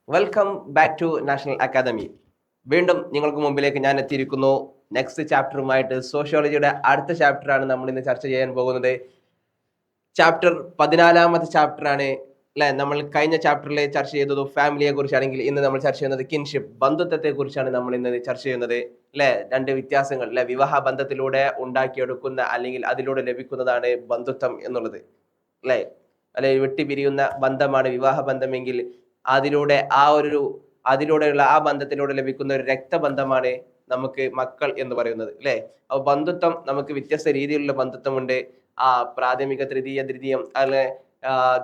Welcome back to national academy. വീണ്ടും നിങ്ങൾക്ക് മുമ്പിലേക്ക് ഞാൻ എത്തിയിരിക്കുന്നു നെക്സ്റ്റ് ചാപ്റ്ററുമായിട്ട്. സോഷ്യോളജിയുടെ അടുത്ത ചാപ്റ്ററാണ് നമ്മൾ ഇന്ന് ചർച്ച ചെയ്യാൻ പോകുന്നത്. ചാപ്റ്റർ 14 ചാപ്റ്ററാണ് അല്ലെ. നമ്മൾ കഴിഞ്ഞ ചാപ്റ്ററിൽ ചർച്ച ചെയ്തത് ഫാമിലിയെ കുറിച്ചാണെങ്കിൽ ഇന്ന് നമ്മൾ ചർച്ച ചെയ്യുന്നത് കിൻഷിപ്പ്, ബന്ധുത്വത്തെ കുറിച്ചാണ് നമ്മൾ ഇന്ന് ചർച്ച ചെയ്യുന്നത് അല്ലെ. രണ്ട് വ്യത്യാസങ്ങൾ അല്ലെ. വിവാഹ ബന്ധത്തിലൂടെ ഉണ്ടാക്കിയെടുക്കുന്ന അല്ലെങ്കിൽ അതിലൂടെ ലഭിക്കുന്നതാണ് ബന്ധുത്വം എന്നുള്ളത് അല്ലെ. അല്ലെ വിട്ടുപിരിയുന്ന ബന്ധമാണ് വിവാഹ ബന്ധമെങ്കിൽ അതിലൂടെ അതിലൂടെയുള്ള ആ ബന്ധത്തിലൂടെ ലഭിക്കുന്ന ഒരു രക്തബന്ധമാണ് നമുക്ക് മക്കൾ എന്ന് പറയുന്നത് അല്ലെ. അപ്പൊ ബന്ധുത്വം നമുക്ക് വ്യത്യസ്ത രീതിയിലുള്ള ബന്ധുത്വമുണ്ട്. പ്രാഥമിക, തൃതീയ, ദ്വിതീയം അല്ലെ,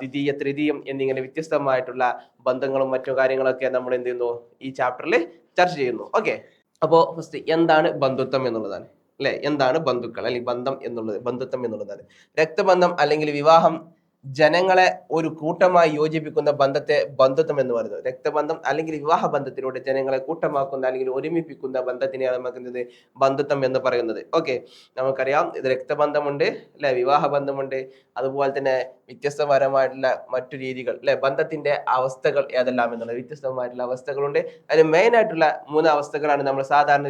ദ്വിതീയ, തൃതീയം എന്നിങ്ങനെ വ്യത്യസ്തമായിട്ടുള്ള ബന്ധങ്ങളും മറ്റു കാര്യങ്ങളൊക്കെ നമ്മൾ എന്ത് ചെയ്യുന്നു ഈ ചാപ്റ്ററിൽ ചർച്ച ചെയ്യുന്നു. ഓക്കെ, അപ്പോ ഫസ്റ്റ് എന്താണ് ബന്ധുത്വം എന്നുള്ളതാണ് അല്ലെ. എന്താണ് ബന്ധുക്കൾ അല്ലെങ്കിൽ ബന്ധുത്വം എന്നുള്ളതാണ്. രക്തബന്ധം അല്ലെങ്കിൽ വിവാഹം ജനങ്ങളെ ഒരു കൂട്ടമായി യോജിപ്പിക്കുന്ന ബന്ധത്തെ ബന്ധുത്വം എന്ന് പറയുന്നത്. രക്തബന്ധം അല്ലെങ്കിൽ വിവാഹ ബന്ധത്തിലൂടെ ജനങ്ങളെ കൂട്ടമാക്കുന്ന അല്ലെങ്കിൽ ഒരുമിപ്പിക്കുന്ന ബന്ധത്തിനെയാണ് നമുക്ക് ബന്ധുത്വം എന്ന് പറയുന്നത്. ഓക്കെ, നമുക്കറിയാം ഇത് രക്തബന്ധമുണ്ട് അല്ലെ, വിവാഹ ബന്ധമുണ്ട്, അതുപോലെ തന്നെ വ്യത്യസ്തപരമായിട്ടുള്ള മറ്റു രീതികൾ അല്ലെ. ബന്ധത്തിന്റെ അവസ്ഥകൾ ഏതെല്ലാം എന്നുള്ളത് വ്യത്യസ്തമായിട്ടുള്ള അവസ്ഥകളുണ്ട്. അതിൽ മെയിൻ ആയിട്ടുള്ള 3 അവസ്ഥകളാണ് നമ്മൾ സാധാരണ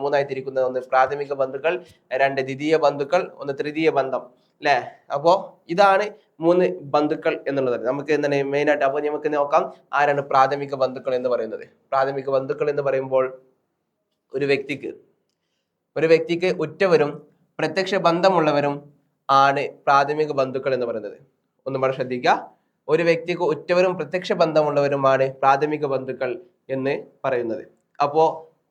മൂന്നായി തിരിക്കുന്ന. ഒന്ന് പ്രാഥമിക ബന്ധുക്കൾ, 2 ദ്വിതീയ ബന്ധുക്കൾ, 1 തൃതീയ ബന്ധം അല്ലെ. അപ്പോ ഇതാണ് 3 ബന്ധുക്കൾ എന്നുള്ളത്. നമുക്ക് എന്താണ് മെയിൻ ആയിട്ട്. അപ്പൊ നമുക്ക് നോക്കാം ആരാണ് പ്രാഥമിക ബന്ധുക്കൾ എന്ന് പറയുന്നത്. പ്രാഥമിക ബന്ധുക്കൾ എന്ന് പറയുമ്പോൾ ഒരു വ്യക്തിക്ക് ഉറ്റവരും പ്രത്യക്ഷ ബന്ധമുള്ളവരും ആണ് പ്രാഥമിക ബന്ധുക്കൾ എന്ന് പറയുന്നത്. ഒന്നും കൂടെ ശ്രദ്ധിക്കുക. ഒരു വ്യക്തിക്ക് ഉറ്റവരും പ്രത്യക്ഷ ബന്ധമുള്ളവരുമാണ് പ്രാഥമിക ബന്ധുക്കൾ എന്ന് പറയുന്നത്. അപ്പോ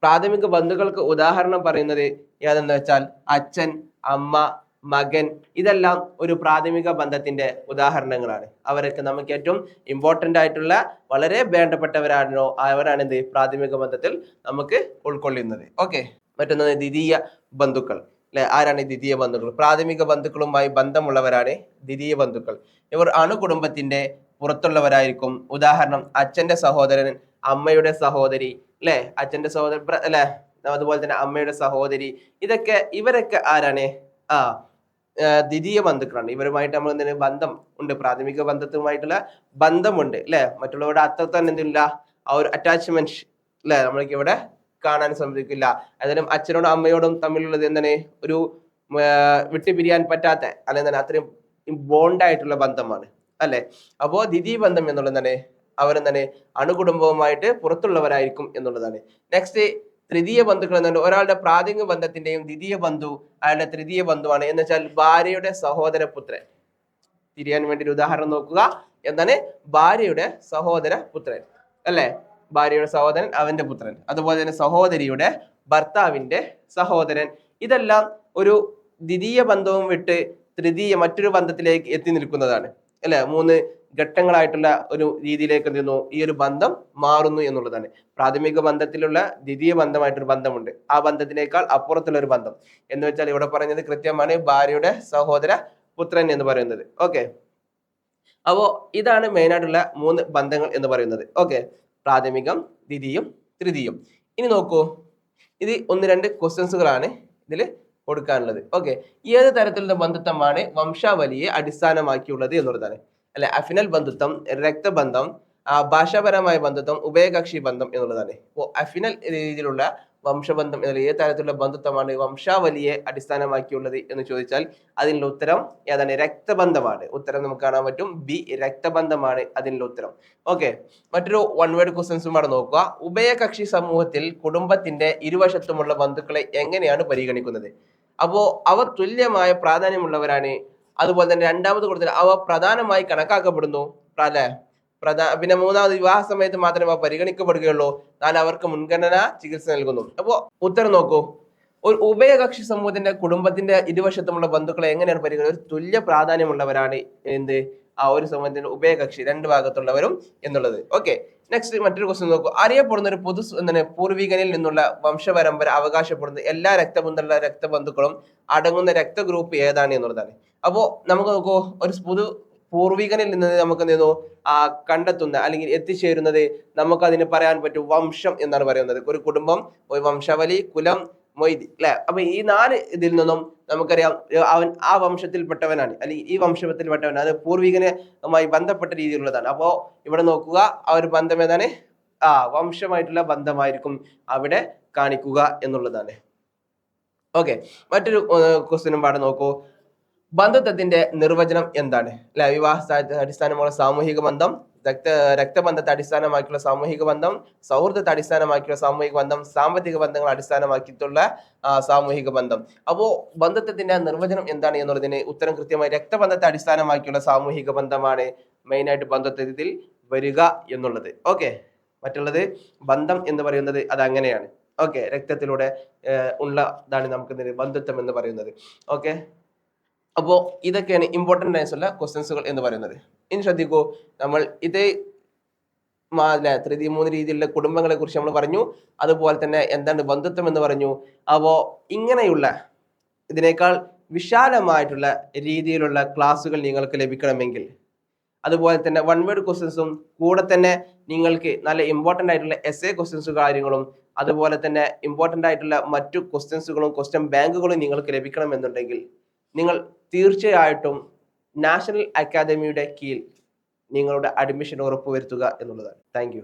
പ്രാഥമിക ബന്ധുക്കൾക്ക് ഉദാഹരണം പറയുന്നത് ഏതെന്ന് വെച്ചാൽ അച്ഛൻ, അമ്മ, മകൻ, ഇതെല്ലാം ഒരു പ്രാഥമിക ബന്ധത്തിന്റെ ഉദാഹരണങ്ങളാണ്. അവരൊക്കെ നമുക്ക് ഏറ്റവും ഇമ്പോർട്ടന്റ് ആയിട്ടുള്ള വളരെ വേണ്ടപ്പെട്ടവരാണോ അവരാണ് എന്ത് പ്രാഥമിക ബന്ധത്തിൽ നമുക്ക് ഉൾക്കൊള്ളുന്നത്. ഓക്കെ, മറ്റൊന്ന് ദ്വിതീയ ബന്ധുക്കൾ അല്ലെ. ആരാണ് ദ്വിതീയ ബന്ധുക്കൾ? പ്രാഥമിക ബന്ധുക്കളുമായി ബന്ധമുള്ളവരാണ് ദ്വിതീയ ബന്ധുക്കൾ. ഇവർ അണുകുടുംബത്തിന്റെ പുറത്തുള്ളവരായിരിക്കും. ഉദാഹരണം അച്ഛന്റെ സഹോദരൻ, അമ്മയുടെ സഹോദരി അല്ലെ, അച്ഛന്റെ സഹോദരൻ അല്ലെ, അതുപോലെ തന്നെ അമ്മയുടെ സഹോദരി, ഇവരൊക്കെ ആരാണ്? ദ്വിതീയ ബന്ധുക്കളാണ്. ഇവരുമായിട്ട് നമ്മൾ എന്തെങ്കിലും ബന്ധം ഉണ്ട്, പ്രാഥമിക ബന്ധത്തുമായിട്ടുള്ള ബന്ധമുണ്ട് അല്ലെ. മറ്റുള്ളവരുടെ അത്രത്തിൽ തന്നെ എന്തില്ല ആ ഒരു അറ്റാച്ച്മെന്റ് അല്ലെ നമ്മൾക്ക് ഇവിടെ കാണാൻ സാധിക്കില്ല. ഏതായാലും അച്ഛനോടും അമ്മയോടും തമ്മിലുള്ളത് എന്താണ് ഒരു വിട്ടുപിരിയാൻ പറ്റാത്ത അല്ലെങ്കിൽ അത്രയും ബോണ്ടായിട്ടുള്ള ബന്ധമാണ് അല്ലെ. അപ്പോ ദ്വിതീയ ബന്ധം എന്നുള്ളത് തന്നെ അവരെന്താണ് അണുകുടുംബവുമായിട്ട് പുറത്തുള്ളവരായിരിക്കും എന്നുള്ളതാണ്. നെക്സ്റ്റ് തൃതീയ ബന്ധുക്കൾ എന്നുണ്ട്. ഒരാളുടെ പ്രാഥമിക ബന്ധത്തിന്റെയും ദ്വിതീയ ബന്ധു അയാളുടെ തൃതീയ ബന്ധുവാണ്. എന്ന് വെച്ചാൽ ഭാര്യയുടെ സഹോദര പുത്രൻ. തിരിയാൻ വേണ്ടി ഒരു ഉദാഹരണം നോക്കുക. എന്താണ്? ഭാര്യയുടെ സഹോദര പുത്രൻ അല്ലെ. ഭാര്യയുടെ സഹോദരൻ അവന്റെ പുത്രൻ, അതുപോലെ തന്നെ സഹോദരിയുടെ ഭർത്താവിന്റെ സഹോദരൻ. ഇതെല്ലാം ഒരു ദ്വിതീയ ബന്ധവും വിട്ട് മറ്റൊരു ബന്ധത്തിലേക്ക് എത്തി നിൽക്കുന്നതാണ് അല്ലെ. 3 ഘട്ടങ്ങളായിട്ടുള്ള ഒരു രീതിയിലേക്ക് എന്ത് ഈ ഒരു ബന്ധം മാറുന്നു എന്നുള്ളതാണ്. പ്രാഥമിക ബന്ധത്തിലുള്ള ദ്വിതീയ ബന്ധമായിട്ടൊരു ബന്ധമുണ്ട്. ആ ബന്ധത്തിനേക്കാൾ അപ്പുറത്തുള്ള ഒരു ബന്ധം എന്ന് വെച്ചാൽ ഇവിടെ പറഞ്ഞത് കൃത്യമാണ്, ഭാര്യയുടെ സഹോദര പുത്രൻ എന്ന് പറയുന്നത്. ഓക്കെ, അപ്പോ ഇതാണ് മെയിൻ ആയിട്ടുള്ള 3 ബന്ധങ്ങൾ എന്ന് പറയുന്നത്. ഓക്കെ, പ്രാഥമികം, ദ്വിതീയം, തൃതീയം. ഇനി നോക്കൂ, ഇത് 1-2 ക്വസ്റ്റ്യൻസുകളാണ് ഇതിൽ കൊടുക്കാനുള്ളത്. ഓക്കെ, ഏത് തരത്തിലുള്ള ബന്ധുത്വമാണ് വംശാവലിയെ അടിസ്ഥാനമാക്കിയുള്ളത് എന്നുള്ളതാണ് അല്ലെ. അഫിനൽ ബന്ധുത്വം, രക്തബന്ധം, ഭാഷാപരമായ ബന്ധുത്വം, ഉഭയകക്ഷി ബന്ധം എന്നുള്ളതാണ്. അപ്പോൾ അഫിനൽ രീതിയിലുള്ള വംശബന്ധം എന്നുള്ള ഏത് തരത്തിലുള്ള ബന്ധുത്വമാണ് വംശാവലിയെ അടിസ്ഥാനമാക്കിയുള്ളത് എന്ന് ചോദിച്ചാൽ അതിനുള്ള ഉത്തരം ഏതാണ്? രക്തബന്ധമാണ്. ഉത്തരം നമുക്ക് കാണാൻ പറ്റും ബി, രക്തബന്ധമാണ് അതിനുള്ള ഉത്തരം. ഓക്കെ, മറ്റൊരു 1 വേർഡ് ക്വസ്റ്റ്യൻസും അവിടെ നോക്കുക. ഉഭയകക്ഷി സമൂഹത്തിൽ കുടുംബത്തിന്റെ ഇരുവശത്തുമുള്ള ബന്ധുക്കളെ എങ്ങനെയാണ് പരിഗണിക്കുന്നത്? അപ്പോ അവർ തുല്യമായ പ്രാധാന്യമുള്ളവരാണ്. അതുപോലെ തന്നെ രണ്ടാമത് കൊടുത്തത് അവ പ്രധാനമായി കണക്കാക്കപ്പെടുന്നു അല്ലെ. പിന്നെ 3ാമത് വിവാഹ സമയത്ത് മാത്രമേ അവ പരിഗണിക്കപ്പെടുകയുള്ളൂ. 4 അവർക്ക് മുൻഗണന ചികിത്സ നൽകുന്നു. അപ്പോ ഉത്തരം നോക്കൂ. ഒരു ഉഭയകക്ഷി സമൂഹത്തിന്റെ കുടുംബത്തിന്റെ ഇരുവശത്തുമുള്ള ബന്ധുക്കളെ എങ്ങനെയാണ് പരിഗണിക്കുന്നത്? ഒരു തുല്യ പ്രാധാന്യമുള്ളവരാണ് എന്ത് ആ ഒരു സമൂഹത്തിന്റെ ഉഭയകക്ഷി, 2 ഭാഗത്തുള്ളവരും എന്നുള്ളത്. ഓക്കെ, നെക്സ്റ്റ് മറ്റൊരു ക്വസ്റ്റ്യൻ നോക്കൂ. അറിയപ്പെടുന്ന ഒരു പൂർവികനിൽ നിന്നുള്ള വംശപരമ്പര അവകാശപ്പെടുന്ന എല്ലാ രക്തബന്ധുക്കളും അടങ്ങുന്ന രക്തഗ്രൂപ്പ് ഏതാണ് എന്നുള്ളതാണ്. അപ്പോ നമുക്ക് നോക്കൂ, ഒരു പൂർവികനിൽ നിന്ന് നമുക്ക് എന്ത് ചെയ്യുന്നു കണ്ടെത്തുന്ന അല്ലെങ്കിൽ എത്തിച്ചേരുന്നത് നമുക്ക് അതിന് പറയാൻ പറ്റും വംശം എന്നാണ് പറയുന്നത്. ഒരു കുടുംബം, ഒരു വംശാവലി, കുലം, മൊയ്തി അല്ലെ. അപ്പൊ ഈ 4 ഇതിൽ നിന്നും നമുക്കറിയാം അവൻ ആ വംശത്തിൽപ്പെട്ടവനാണ്, അല്ലെങ്കിൽ ഈ വംശത്തിൽപ്പെട്ടവനാണ്, അത് പൂർവികനുമായി ബന്ധപ്പെട്ട രീതിയിലുള്ളതാണ്. അപ്പോ ഇവിടെ നോക്കുക, ആ ഒരു ബന്ധം ഏതാണ്? വംശമായിട്ടുള്ള ബന്ധമായിരിക്കും അവിടെ കാണിക്കുക എന്നുള്ളതാണ്. ഓക്കെ, മറ്റൊരു ക്വസ്റ്റ്യനും പാടെ നോക്കൂ. ബന്ധുത്വത്തിന്റെ നിർവചനം എന്താണ്? അല്ലെ, വിവാഹത്തെ അടിസ്ഥാനമുള്ള സാമൂഹിക ബന്ധം, രക്തബന്ധത്തെ അടിസ്ഥാനമാക്കിയുള്ള സാമൂഹിക ബന്ധം, സൗഹൃദത്തെ അടിസ്ഥാനമാക്കിയുള്ള സാമൂഹിക ബന്ധം, സാമ്പത്തിക ബന്ധങ്ങൾ അടിസ്ഥാനമാക്കിയിട്ടുള്ള സാമൂഹിക ബന്ധം. അപ്പോ ബന്ധത്തിന്റെ നിർവചനം എന്താണ് എന്നുള്ളതിന് ഉത്തരം കൃത്യമായി രക്തബന്ധത്തെ അടിസ്ഥാനമാക്കിയുള്ള സാമൂഹിക ബന്ധമാണ് മെയിനായിട്ട് ബന്ധത്തിൽ വരിക എന്നുള്ളത്. ഓക്കെ, മറ്റുള്ളത് ബന്ധം എന്ന് പറയുന്നത് അത് അങ്ങനെയാണ്. ഓക്കെ, രക്തത്തിലൂടെ ഉള്ളതാണ് നമുക്ക് ബന്ധുത്വം എന്ന് പറയുന്നത്. ഓക്കെ, അപ്പോൾ ഇതൊക്കെയാണ് ഇമ്പോർട്ടൻ്റ് ആയിട്ടുള്ള ക്വസ്റ്റ്യൻസുകൾ എന്ന് പറയുന്നത്. ഇനി ശ്രദ്ധിക്കൂ, നമ്മൾ ഇതേ 3 രീതിയിലുള്ള കുടുംബങ്ങളെ കുറിച്ച് നമ്മൾ പറഞ്ഞു, അതുപോലെ തന്നെ എന്താണ് ബന്ധുത്വം എന്ന് പറഞ്ഞു. അപ്പോൾ ഇങ്ങനെയുള്ള ഇതിനേക്കാൾ വിശാലമായിട്ടുള്ള രീതിയിലുള്ള ക്ലാസ്സുകൾ നിങ്ങൾക്ക് ലഭിക്കണമെങ്കിൽ, അതുപോലെ തന്നെ 1 വേർഡ് ക്വസ്റ്റ്യൻസും കൂടെ തന്നെ നിങ്ങൾക്ക് നല്ല ഇമ്പോർട്ടൻ്റ് ആയിട്ടുള്ള എസ്എ ക്വസ്റ്റ്യൻസ് കാര്യങ്ങളും, അതുപോലെ തന്നെ ഇമ്പോർട്ടൻ്റ് ആയിട്ടുള്ള മറ്റു ക്വസ്റ്റ്യൻസുകളും ക്വസ്റ്റ്യൻ ബാങ്കുകളും നിങ്ങൾക്ക് ലഭിക്കണമെന്നുണ്ടെങ്കിൽ നിങ്ങൾ തീർച്ചയായിട്ടും നാഷണൽ അക്കാദമിയുടെ കീഴിൽ നിങ്ങളുടെ അഡ്മിഷൻ ഉറപ്പുവരുത്തുക എന്നുള്ളതാണ്. താങ്ക്